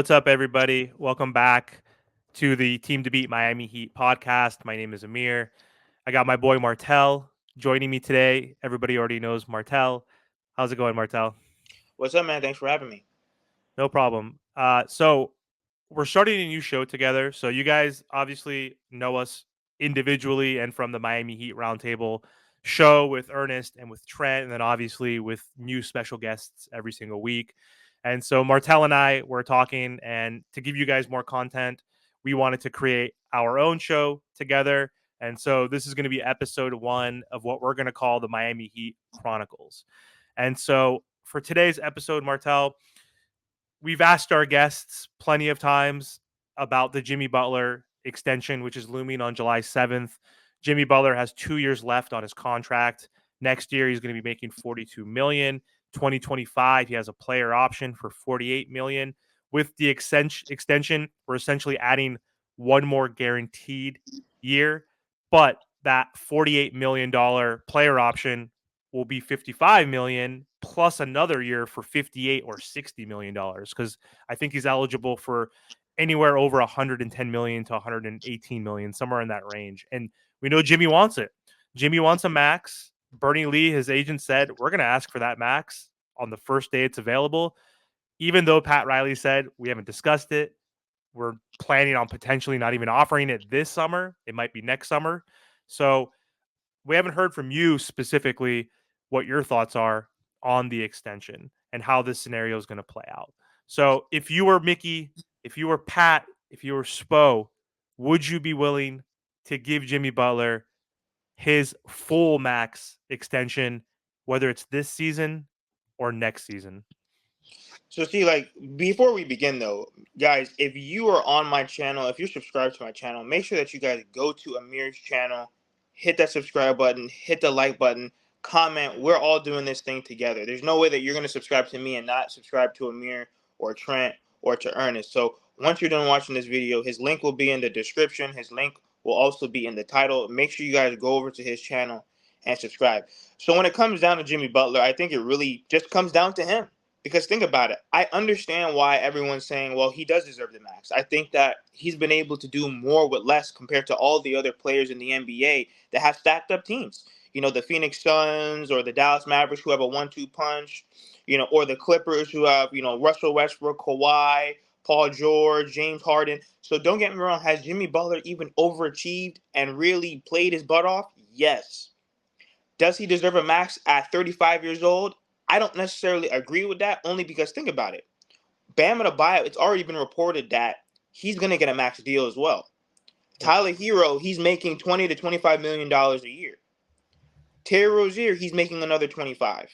What's up, everybody? Welcome back to the Team to Beat Miami Heat podcast. My name is Amir. I got my boy Martel joining me today. Everybody already knows Martel. How's it going, Martel? What's up, man? Thanks for having me. No problem. So we're starting a new show together. So you guys obviously know us individually and from the Miami Heat Roundtable show with Ernest and with Trent, and then obviously with new special guests every single week. And so Martel and I were talking, and to give you guys more content, we wanted to create our own show together. And so this is going to be episode 1 of what we're going to call the Miami Heat Chronicles. And so for today's episode, Martel, we've asked our guests plenty of times about the Jimmy Butler extension, which is looming on July 7th. Jimmy Butler has 2 years left on his contract. Next year, he's going to be making $42 million. 2025, he has a player option for $48 million. With the extension, we're essentially adding one more guaranteed year, but that $48 million player option will be 55 million plus another year for 58 or 60 million dollars, because I think he's eligible for anywhere over 110 million to 118 million, somewhere in that range. And we know Jimmy wants it. Jimmy wants a max. Bernie Lee, his agent, said we're going to ask for that max on the first day it's available, even though Pat Riley said we haven't discussed it. We're planning on potentially not even offering it this summer. It might be next summer. So we haven't heard from you specifically what your thoughts are on the extension and how this scenario is going to play out. So if you were Mickey, if you were Pat, if you were Spo, would you be willing to give Jimmy Butler his full max extension, whether it's this season or next season? So, see, like, before we begin, though, guys, if you are on my channel, if you're subscribed to my channel, make sure that you guys go to Amir's channel, hit that subscribe button, hit the like button, comment. We're all doing this thing together. There's no way that you're going to subscribe to me and not subscribe to Amir or Trent or to Ernest. So, once you're done watching this video, his link will be in the description. His link will also be in the title. Make sure you guys go over to his channel and subscribe. So, when it comes down to Jimmy Butler, I think it really just comes down to him. Because think about it. I understand why everyone's saying, well, he does deserve the max. I think that he's been able to do more with less compared to all the other players in the NBA that have stacked up teams. You know, the Phoenix Suns or the Dallas Mavericks who have a 1-2 punch, you know, or the Clippers who have, you know, Russell Westbrook, Kawhi, Paul George, James Harden. So don't get me wrong. Has Jimmy Butler even overachieved and really played his butt off? Yes. Does he deserve a max at 35 years old? I don't necessarily agree with that, only because think about it. Bam Adebayo, it's already been reported that he's going to get a max deal as well. Yep. Tyler Hero, he's making $20 to $25 million a year. Terry Rozier, he's making another 25.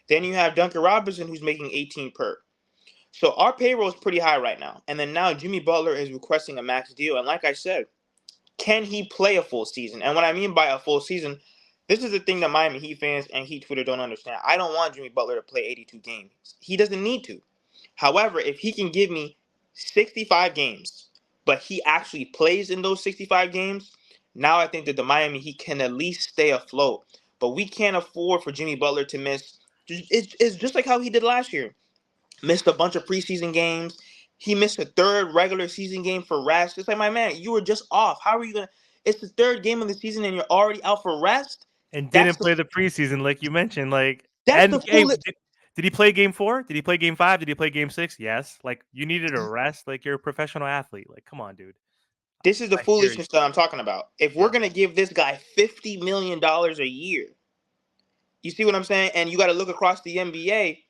Then you have Duncan Robinson, who's making 18 per. So our payroll is pretty high right now. And then now Jimmy Butler is requesting a max deal. And like I said, can he play a full season? And what I mean by a full season, this is the thing that Miami Heat fans and Heat Twitter don't understand. I don't want Jimmy Butler to play 82 games. He doesn't need to. However, if he can give me 65 games, but he actually plays in those 65 games, now I think that the Miami Heat can at least stay afloat. But we can't afford for Jimmy Butler to miss. It's just like how he did last year. Missed a bunch of preseason games. He missed a third regular season game for rest. It's like, my man, you were just off. How are you gonna? It's the third game of the season and you're already out for rest. And That's didn't the play the preseason, like you mentioned. Like, that's and the hey, foolish. did he play game 4? Did he play game 5? Did he play game 6? Yes. Like, you needed a rest. Like, you're a professional athlete. Like, come on, dude. This is the I hear you. foolishness that I'm talking about. If we're Yeah. gonna give this guy $50 million a year, you see what I'm saying? And you got to look across the NBA.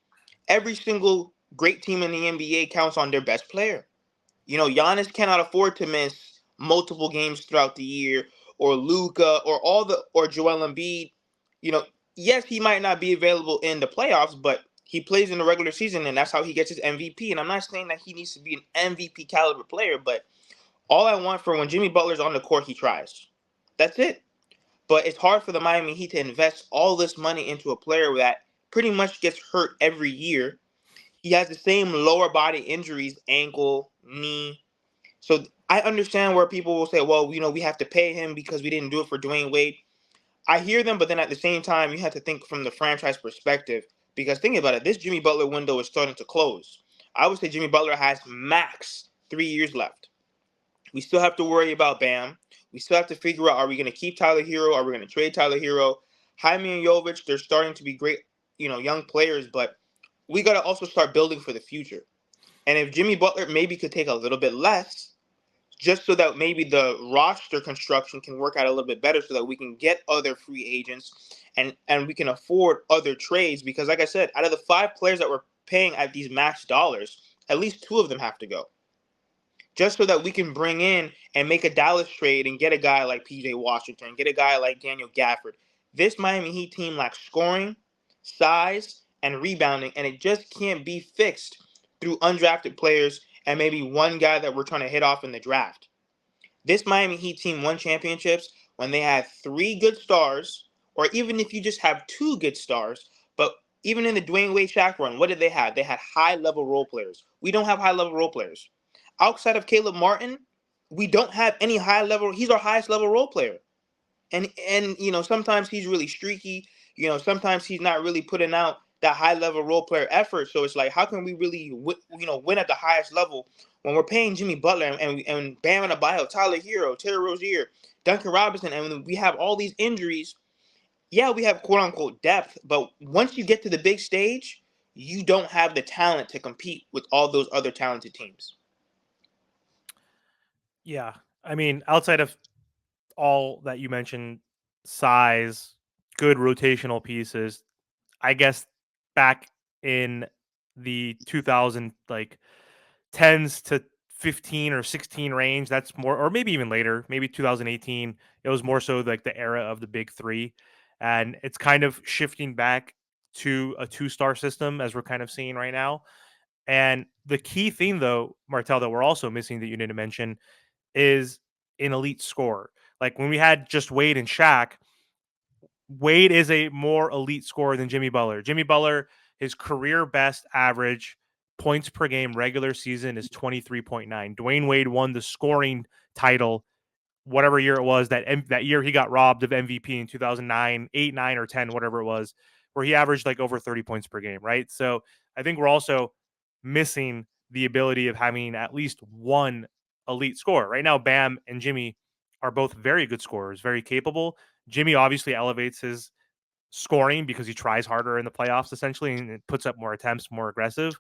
Every single great team in the NBA counts on their best player. You know, Giannis cannot afford to miss multiple games throughout the year, or Luka, or Joel Embiid. You know, yes, he might not be available in the playoffs, but he plays in the regular season, and that's how he gets his MVP. And I'm not saying that he needs to be an MVP caliber player, but all I want for when Jimmy Butler's on the court, he tries. That's it. But it's hard for the Miami Heat to invest all this money into a player that pretty much gets hurt every year. He has the same lower body injuries, ankle, knee. So I understand where people will say, well, you know, we have to pay him because we didn't do it for Dwayne Wade. I hear them, but then at the same time, you have to think from the franchise perspective. Because think about it, this Jimmy Butler window is starting to close. I would say Jimmy Butler has max 3 years left. We still have to worry about Bam. We still have to figure out, are we going to keep Tyler Hero? Are we going to trade Tyler Hero? Jaime and Jovic, they're starting to be great, young players, but we got to also start building for the future. And if Jimmy Butler maybe could take a little bit less, just so that maybe the roster construction can work out a little bit better so that we can get other free agents and we can afford other trades, because like I said, out of the 5 players that we're paying at these max dollars, at least 2 of them have to go, just so that we can bring in and make a Dallas trade and get a guy like PJ Washington, get a guy like Daniel Gafford. This Miami Heat team lacks scoring, size, and rebounding, and it just can't be fixed through undrafted players and maybe one guy that we're trying to hit off in the draft. This Miami Heat team won championships when they had 3 good stars, or even if you just have 2 good stars. But even in the Dwayne Wade Shaq run, what did they have? They had high-level role players. We don't have high-level role players. Outside of Caleb Martin, we don't have any high-level. He's our highest-level role player. And sometimes he's really streaky. Sometimes he's not really putting out that high-level role player effort. So it's like, how can we really win at the highest level when we're paying Jimmy Butler and Bam Adebayo, Tyler Hero, Terry Rozier, Duncan Robinson, and when we have all these injuries? Yeah, we have quote unquote depth, but once you get to the big stage, you don't have the talent to compete with all those other talented teams. Yeah. I mean, outside of all that you mentioned, size, good rotational pieces, I guess back in the 2000 like 10s to 15 or 16 range, that's more, or maybe even later, maybe 2018, it was more so like the era of the big 3, and it's kind of shifting back to a two-star system as we're kind of seeing right now. And the key theme though, Martel, that we're also missing that you didn't mention is an elite scorer. Like when we had just Wade and Shaq, Wade is a more elite scorer than Jimmy Butler. Jimmy Butler, his career best average points per game regular season is 23.9. Dwayne Wade won the scoring title whatever year it was, that year he got robbed of MVP in 2009, 8, 9 or 10, whatever it was, where he averaged like over 30 points per game, right? So, I think we're also missing the ability of having at least one elite scorer. Right now Bam and Jimmy are both very good scorers, very capable. Jimmy obviously elevates his scoring because he tries harder in the playoffs essentially and it puts up more attempts, more aggressive.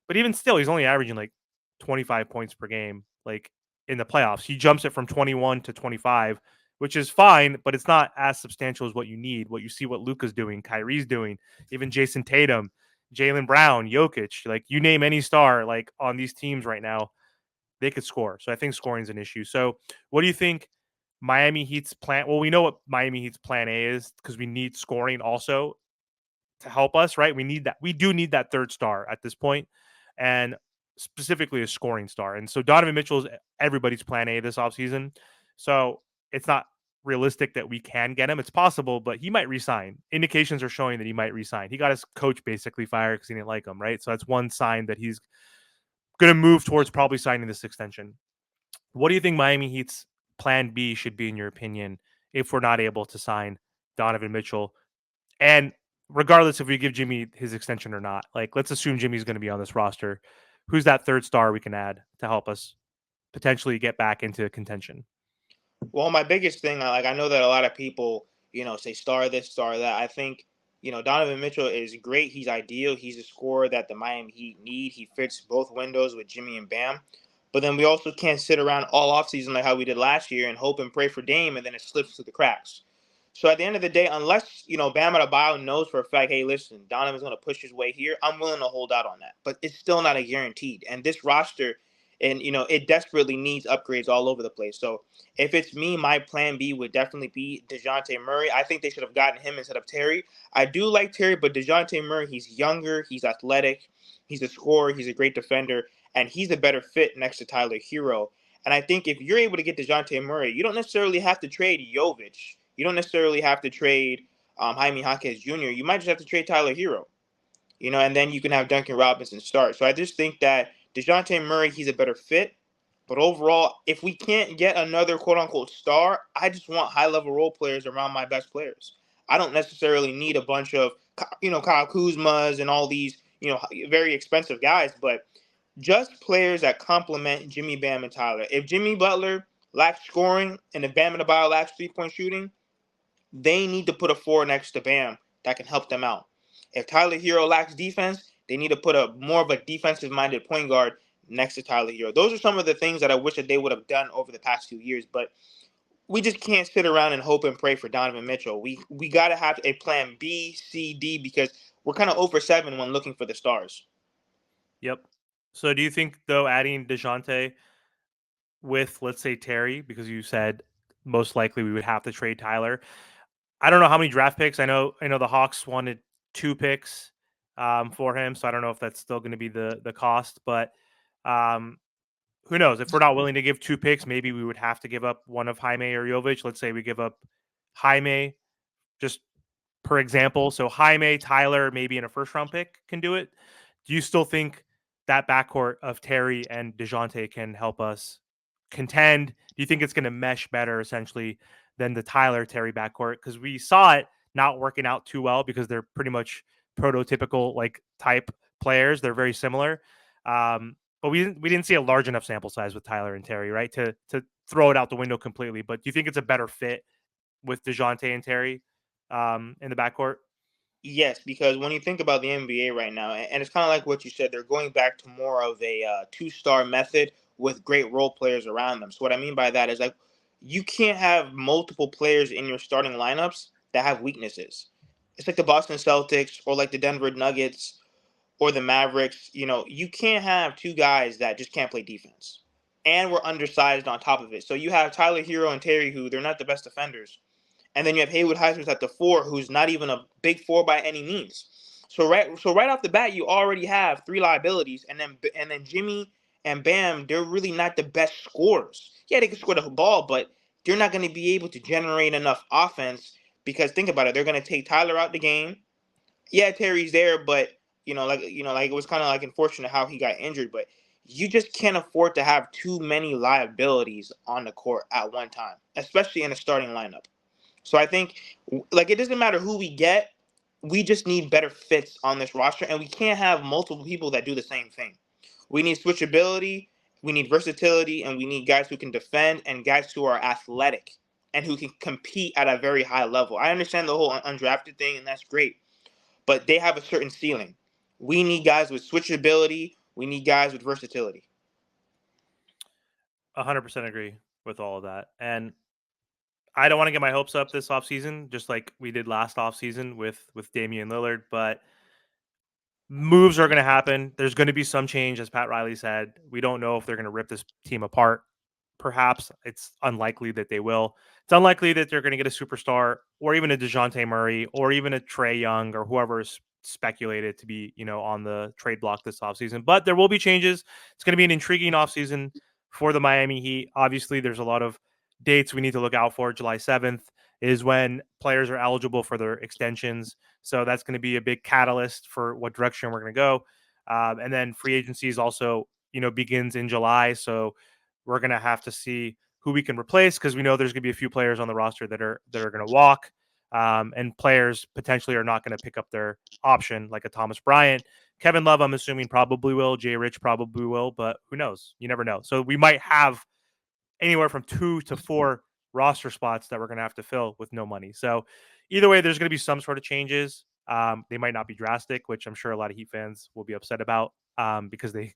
But even still, he's only averaging like 25 points per game, like in the playoffs. He jumps it from 21 to 25, which is fine, but it's not as substantial as what you need. What you see, what Luka's doing, Kyrie's doing, even Jason Tatum, Jaylen Brown, Jokic, like you name any star, like on these teams right now, they could score. So I think scoring is an issue. So what do you think Miami Heat's plan? Well, we know what Miami Heat's plan A is because we need scoring also to help us, right? We need that. We do need that third star at this point, and specifically a scoring star. And so Donovan Mitchell is everybody's plan A this offseason. So it's not realistic that we can get him. It's possible, but he might resign. Indications are showing that he might resign. He got his coach basically fired because he didn't like him, right? So that's one sign that he's going to move towards probably signing this extension. What do you think Miami Heat's plan B should be, in your opinion, if we're not able to sign Donovan Mitchell? And regardless if we give Jimmy his extension or not, like let's assume Jimmy's going to be on this roster. Who's that third star we can add to help us potentially get back into contention? Well, my biggest thing, like I know that a lot of people, say star this, star that. I think, Donovan Mitchell is great. He's ideal. He's a scorer that the Miami Heat need. He fits both windows with Jimmy and Bam. But then we also can't sit around all offseason like how we did last year and hope and pray for Dame and then it slips through the cracks. So at the end of the day, unless, Bam Adebayo knows for a fact, hey, listen, Donovan's going to push his way here, I'm willing to hold out on that. But it's still not a guaranteed. And this roster, and, it desperately needs upgrades all over the place. So if it's me, my plan B would definitely be DeJounte Murray. I think they should have gotten him instead of Terry. I do like Terry, but DeJounte Murray, he's younger, he's athletic, he's a scorer, he's a great defender, and he's a better fit next to Tyler Hero. And I think if you're able to get DeJounte Murray, you don't necessarily have to trade Jovic. You don't necessarily have to trade Jaime Jaquez Jr. You might just have to trade Tyler Hero, and then you can have Duncan Robinson start. So I just think that DeJounte Murray, he's a better fit. But overall, if we can't get another quote-unquote star, I just want high-level role players around my best players. I don't necessarily need a bunch of, Kyle Kuzmas and all these, very expensive guys. But Just players that complement Jimmy, Bam, and Tyler. If Jimmy Butler lacks scoring and if Bam Adebayo lacks 3-point shooting, they need to put a four next to Bam that can help them out. If Tyler Hero lacks defense, they need to put a more of a defensive-minded point guard next to Tyler Hero. Those are some of the things that I wish that they would have done over the past 2 years, but we just can't sit around and hope and pray for Donovan Mitchell. We got to have a plan B, C, D because we're kind of over 7 when looking for the stars. Yep. So do you think though adding DeJounte with, let's say, Terry, because you said most likely we would have to trade Tyler. I don't know how many draft picks. I know the Hawks wanted 2 picks for him, so I don't know if that's still going to be the cost. But um, who knows? If we're not willing to give 2 picks, maybe we would have to give up one of Jaime or Jovic. Let's say we give up Jaime, just per example. So Jaime, Tyler, maybe in a first round pick can do it. Do you still think that backcourt of Terry and DeJounte can help us contend? Do you think it's going to mesh better essentially than the Tyler Terry backcourt? Because we saw it not working out too well because they're pretty much prototypical like type players. They're very similar. But we didn't see a large enough sample size with Tyler and Terry, right? To throw it out the window completely. But do you think it's a better fit with DeJounte and Terry in the backcourt? Yes, because when you think about the NBA right now, and it's kind of like what you said, they're going back to more of a two-star method with great role players around them. So what I mean by that is like you can't have multiple players in your starting lineups that have weaknesses. It's like the Boston Celtics or like the Denver Nuggets or the Mavericks. You can't have two guys that just can't play defense. And we're undersized on top of it. So you have Tyler Hero and Terry, who they're not the best defenders, and then you have Haywood Highsmith at the four, who's not even a big four by any means. So right off the bat, you already have three liabilities, and then Jimmy and Bam, they're really not the best scorers. Yeah, they can score the ball, but they're not going to be able to generate enough offense because think about it, they're going to take Tyler out the game. Yeah, Terry's there, but like it was kind of like unfortunate how he got injured, but you just can't afford to have too many liabilities on the court at one time, especially in a starting lineup. So I think like it doesn't matter who we get, we just need better fits on this roster, and we can't have multiple people that do the same thing. We need switchability, we need versatility, and we need guys who can defend and guys who are athletic and who can compete at a very high level. I understand the whole undrafted thing, and that's great, but they have a certain ceiling. We need guys with switchability. We need guys with versatility. 100% agree with all of that. And I don't want to get my hopes up this offseason, just like we did last offseason with Damian Lillard, but moves are going to happen. There's going to be some change, as Pat Riley said. We don't know if they're going to rip this team apart. Perhaps it's unlikely that they will. It's unlikely that they're going to get a superstar or even a DeJounte Murray or even a Trey Young or whoever is speculated to be, on the trade block this offseason. But there will be changes. It's going to be an intriguing offseason for the Miami Heat. Obviously, there's a lot of dates we need to look out for. July 7th is when players are eligible for their extensions. So that's going to be a big catalyst for what direction we're going to go. And then free agency is also, begins in July. So we're going to have to see who we can replace because we know there's going to be a few players on the roster that are going to walk, and players potentially are not going to pick up their option, like a Thomas Bryant. Kevin Love, I'm assuming, probably will. Jay Rich probably will, but who knows? You never know. So we might have anywhere from 2 to 4 roster spots that we're going to have to fill with no money. So either way, there's going to be some sort of changes. They might not be drastic, which I'm sure a lot of Heat fans will be upset about because they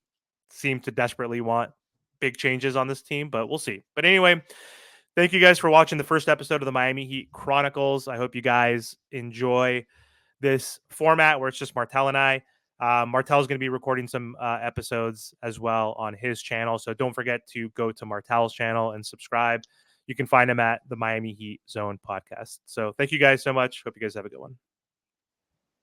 seem to desperately want big changes on this team, but we'll see. But anyway, thank you guys for watching the first episode of the Miami Heat Chronicles. I hope you guys enjoy this format where it's just Martel and I. Martel's going to be recording some episodes as well on his channel. So don't forget to go to Martel's channel and subscribe. You can find him at the Miami Heat Zone podcast. So thank you guys so much. Hope you guys have a good one.